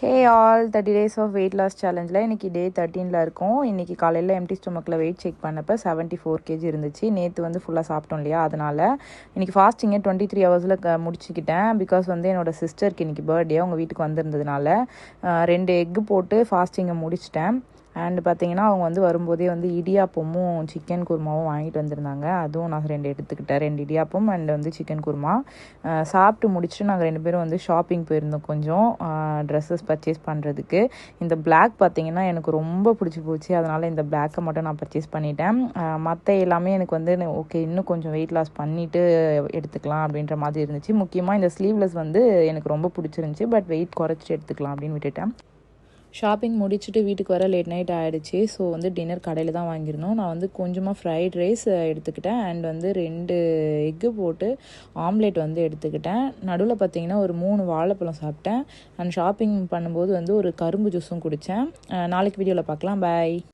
Hey all 30 days of weight loss சேலஞ்சில் இன்றைக்கி day 13ல் இருக்கும். இன்றைக்கி காலையில் எம்டி ஸ்டொமக்கில் வெயிட் செக் பண்ணப்போ 74 kg இருந்துச்சு. நேற்று வந்து ஃபுல்லாக சாப்பிட்டோம் இல்லையா, அதனால் இன்றைக்கி ஃபாஸ்டிங்கை 23 ஹவர்ஸில் முடிச்சுக்கிட்டேன். பிகாஸ் வந்து என்னோடய சிஸ்டருக்கு இன்றைக்கி பர்த்டே, அவங்க வீட்டுக்கு வந்திருந்ததுனால 2 எக்கு போட்டு ஃபாஸ்டிங்கை முடிச்சிட்டேன். அண்டு பார்த்தீங்கன்னா அவங்க வந்து வரும்போதே வந்து இடியாப்பமும் சிக்கன் குருமாவும் வாங்கிட்டு வந்திருந்தாங்க. அதுவும் நான் 2 எடுத்துக்கிட்டேன். 2 இடியாப்பம் அண்ட் வந்து சிக்கன் குருமா சாப்பிட்டு முடிச்சுட்டு நாங்கள் 2 பேரும் வந்து ஷாப்பிங் போயிருந்தோம். கொஞ்சம் ட்ரெஸ்ஸஸ் பர்ச்சேஸ் பண்ணுறதுக்கு. இந்த பிளாக் பார்த்தீங்கன்னா எனக்கு ரொம்ப பிடிச்சி போச்சு. அதனால் இந்த பிளாக்கை மட்டும் நான் பர்ச்சேஸ் பண்ணிட்டேன். மற்ற எல்லாமே எனக்கு வந்து ஓகே இன்னும் கொஞ்சம் வெயிட் லாஸ் பண்ணிவிட்டு எடுத்துக்கலாம் அப்படின்ற மாதிரி இருந்துச்சு. முக்கியமாக இந்த ஸ்லீவ்லெஸ் வந்து எனக்கு ரொம்ப பிடிச்சிருந்துச்சி. பட் வெயிட் குறைச்சிட்டு எடுத்துக்கலாம் அப்படின்னு விட்டுட்டேன். ஷாப்பிங் முடிச்சுட்டு வீட்டுக்கு வர லேட் நைட் ஆகிடுச்சு. ஸோ வந்து டின்னர் கடையில் தான் வாங்கியிருந்தோம். நான் வந்து கொஞ்சமாக ஃப்ரைட் ரைஸ் எடுத்துக்கிட்டேன் அண்ட் வந்து 2 எக்கு போட்டு ஆம்லேட் வந்து எடுத்துக்கிட்டேன். நடுவில் பார்த்தீங்கன்னா ஒரு 3 வாழைப்பழம் சாப்பிட்டேன். அண்ட் ஷாப்பிங் பண்ணும்போது வந்து ஒரு கரும்பு ஜூஸும் குடித்தேன். நாளைக்கு வீடியோவில் பார்க்கலாம். பாய்.